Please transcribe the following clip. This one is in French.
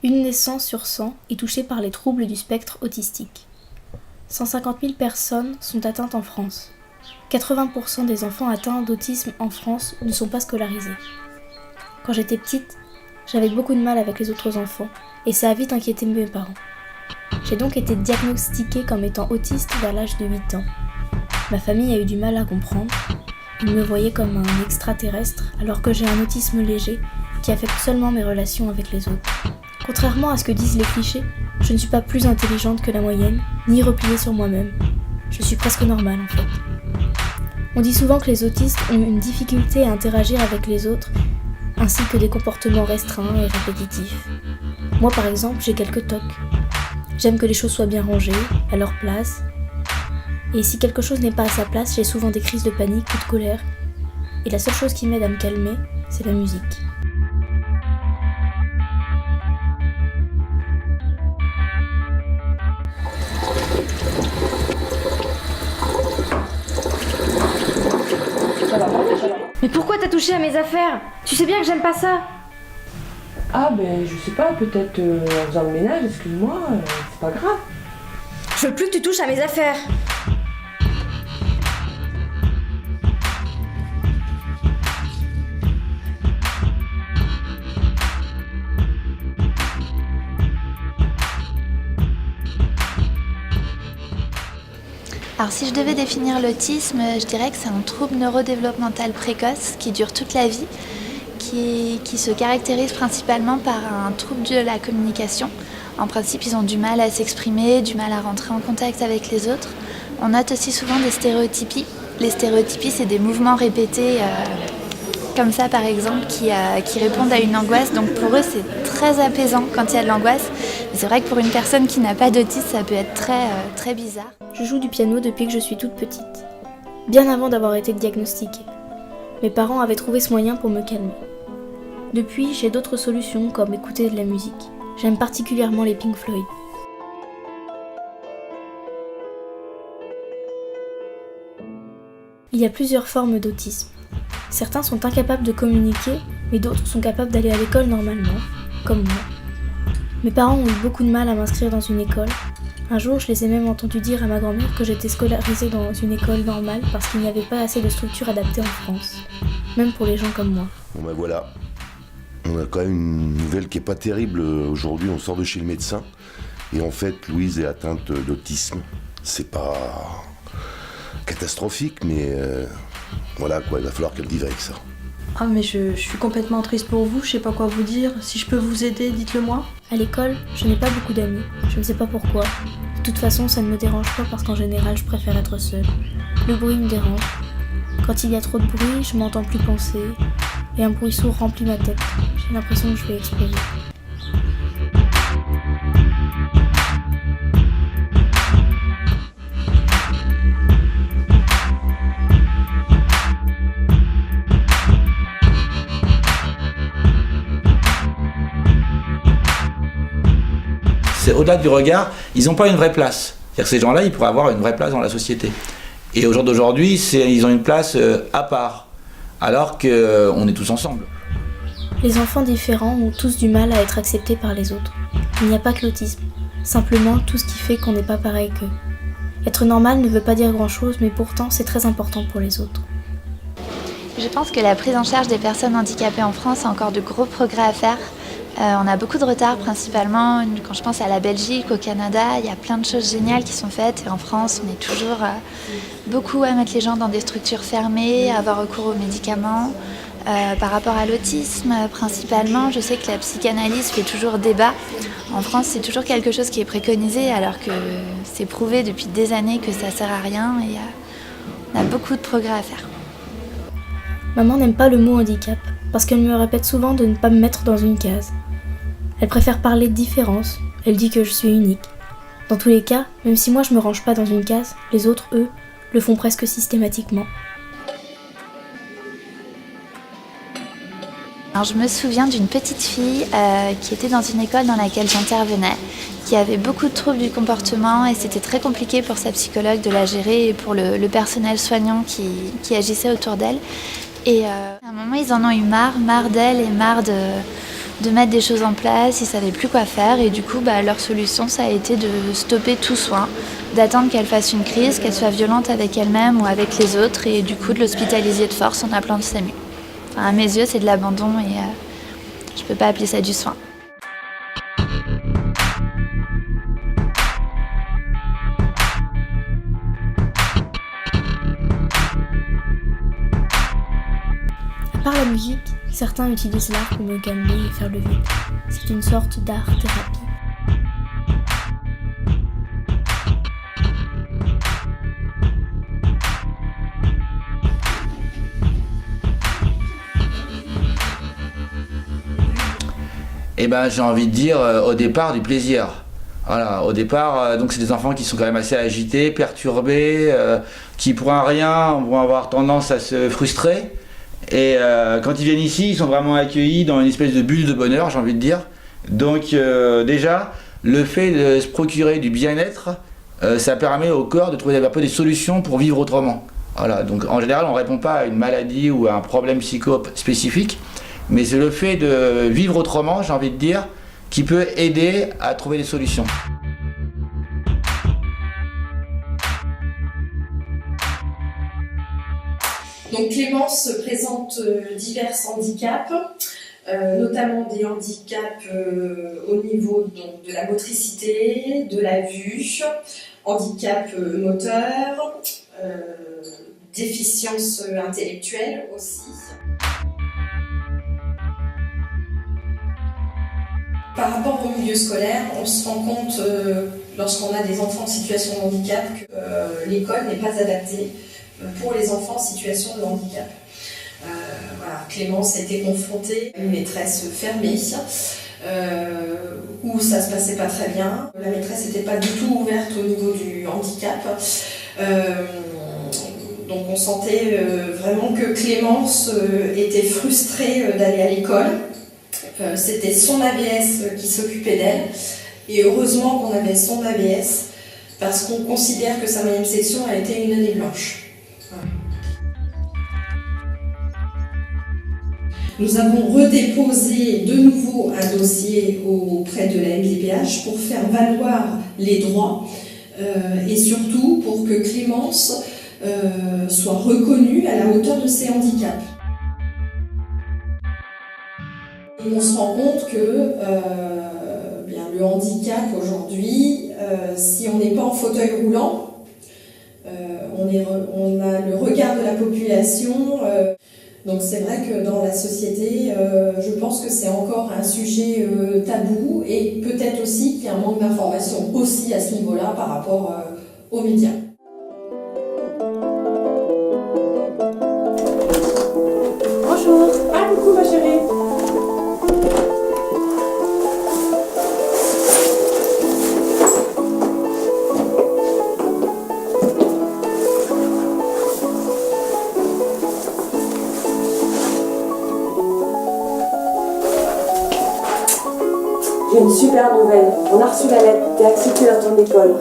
Une naissance sur 100 est touchée par les troubles du spectre autistique. 150 000 personnes sont atteintes en France. 80% des enfants atteints d'autisme en France ne sont pas scolarisés. Quand j'étais petite, j'avais beaucoup de mal avec les autres enfants et ça a vite inquiété mes parents. J'ai donc été diagnostiquée comme étant autiste vers l'âge de 8 ans. Ma famille a eu du mal à comprendre. Ils me voyaient comme un extraterrestre alors que j'ai un autisme léger qui affecte seulement mes relations avec les autres. Contrairement à ce que disent les clichés, je ne suis pas plus intelligente que la moyenne, ni repliée sur moi-même. Je suis presque normale en fait. On dit souvent que les autistes ont une difficulté à interagir avec les autres, ainsi que des comportements restreints et répétitifs. Moi par exemple, j'ai quelques tocs. J'aime que les choses soient bien rangées, à leur place. Et si quelque chose n'est pas à sa place, j'ai souvent des crises de panique ou de colère. Et la seule chose qui m'aide à me calmer, c'est la musique. Mais pourquoi t'as touché à mes affaires? Tu sais bien que j'aime pas ça. Ah ben je sais pas, peut-être en faisant le ménage, excuse-moi, c'est pas grave. Je veux plus que tu touches à mes affaires. Alors si je devais définir l'autisme, je dirais que c'est un trouble neurodéveloppemental précoce qui dure toute la vie, qui se caractérise principalement par un trouble de la communication. En principe, ils ont du mal à s'exprimer, du mal à rentrer en contact avec les autres. On note aussi souvent des stéréotypies. Les stéréotypies, c'est des mouvements répétés comme ça par exemple qui répondent à une angoisse. Donc pour eux, c'est très apaisant quand il y a de l'angoisse. Mais c'est vrai que pour une personne qui n'a pas d'autisme, ça peut être très bizarre. Je joue du piano depuis que je suis toute petite, bien avant d'avoir été diagnostiquée. Mes parents avaient trouvé ce moyen pour me calmer. Depuis, j'ai d'autres solutions comme écouter de la musique. J'aime particulièrement les Pink Floyd. Il y a plusieurs formes d'autisme. Certains sont incapables de communiquer, mais d'autres sont capables d'aller à l'école normalement, comme moi. Mes parents ont eu beaucoup de mal à m'inscrire dans une école. Un jour, je les ai même entendus dire à ma grand-mère que j'étais scolarisée dans une école normale parce qu'il n'y avait pas assez de structures adaptées en France, même pour les gens comme moi. Bon ben voilà, on a quand même une nouvelle qui est pas terrible. Aujourd'hui, on sort de chez le médecin et en fait, Louise est atteinte d'autisme. C'est pas catastrophique, mais voilà quoi, il va falloir qu'elle vive avec ça. Ah mais je suis complètement triste pour vous, je sais pas quoi vous dire. Si je peux vous aider, dites-le moi. À l'école, je n'ai pas beaucoup d'amis. Je ne sais pas pourquoi. De toute façon, ça ne me dérange pas parce qu'en général, je préfère être seule. Le bruit me dérange. Quand il y a trop de bruit, je m'entends plus penser. Et un bruit sourd remplit ma tête. J'ai l'impression que je vais exploser. C'est au-delà du regard, ils n'ont pas une vraie place. C'est-à-dire que ces gens-là, ils pourraient avoir une vraie place dans la société. Et au jour d'aujourd'hui, ils ont une place à part, alors qu'on est tous ensemble. Les enfants différents ont tous du mal à être acceptés par les autres. Il n'y a pas que l'autisme, simplement tout ce qui fait qu'on n'est pas pareil qu'eux. Être normal ne veut pas dire grand-chose, mais pourtant c'est très important pour les autres. Je pense que la prise en charge des personnes handicapées en France a encore de gros progrès à faire. On a beaucoup de retard, principalement quand je pense à la Belgique, au Canada. Il y a plein de choses géniales qui sont faites. Et en France, on est toujours beaucoup à mettre les gens dans des structures fermées, à avoir recours aux médicaments. Par rapport à l'autisme, principalement, je sais que la psychanalyse fait toujours débat. En France, c'est toujours quelque chose qui est préconisé, alors que c'est prouvé depuis des années que ça sert à rien. Et on a beaucoup de progrès à faire. Maman n'aime pas le mot handicap, parce qu'elle me répète souvent de ne pas me mettre dans une case. Elle préfère parler de différence, elle dit que je suis unique. Dans tous les cas, même si moi je me range pas dans une case, les autres, eux, le font presque systématiquement. Alors, je me souviens d'une petite fille qui était dans une école dans laquelle j'intervenais, qui avait beaucoup de troubles du comportement et c'était très compliqué pour sa psychologue de la gérer et pour le personnel soignant qui agissait autour d'elle. Et à un moment, ils en ont eu marre d'elle et marre de mettre des choses en place, ils savaient plus quoi faire et du coup leur solution ça a été de stopper tout soin, d'attendre qu'elle fasse une crise, qu'elle soit violente avec elle-même ou avec les autres et du coup de l'hospitaliser de force en appelant le SAMU. Enfin, à mes yeux c'est de l'abandon et je peux pas appeler ça du soin. À part la musique, certains utilisent l'art pour me calmer et faire le vide. C'est une sorte d'art-thérapie. Eh ben, j'ai envie de dire au départ du plaisir. Voilà, au départ, donc c'est des enfants qui sont quand même assez agités, perturbés, qui pour un rien vont avoir tendance à se frustrer. Et quand ils viennent ici, ils sont vraiment accueillis dans une espèce de bulle de bonheur, j'ai envie de dire. Donc déjà, le fait de se procurer du bien-être, ça permet au corps de trouver un peu des solutions pour vivre autrement. Voilà, donc en général, on ne répond pas à une maladie ou à un problème psycho spécifique, mais c'est le fait de vivre autrement, j'ai envie de dire, qui peut aider à trouver des solutions. Donc Clémence présente divers handicaps, notamment des handicaps au niveau donc, de la motricité, de la vue, handicap moteur, déficience intellectuelle aussi. Par rapport au milieu scolaire, on se rend compte, lorsqu'on a des enfants en situation de handicap, que l'école n'est pas adaptée pour les enfants en situation de handicap. Voilà, Clémence a été confrontée à une maîtresse fermée, où ça se passait pas très bien. La maîtresse n'était pas du tout ouverte au niveau du handicap. Donc on sentait vraiment que Clémence était frustrée d'aller à l'école. C'était son AVS qui s'occupait d'elle. Et heureusement qu'on avait son AVS, parce qu'on considère que sa moyenne section a été une année blanche. Nous avons redéposé de nouveau un dossier auprès de la MDPH pour faire valoir les droits et surtout pour que Clémence soit reconnue à la hauteur de ses handicaps. Et on se rend compte que le handicap aujourd'hui, si on n'est pas en fauteuil roulant, on a le regard de la population. Donc c'est vrai que dans la société, je pense que c'est encore un sujet tabou et peut-être aussi qu'il y a un manque d'information aussi à ce niveau-là par rapport aux médias. Bonjour. Ah, coucou ma chérie. J'ai une super nouvelle. On a reçu la lettre. T'es acceptée dans ton école.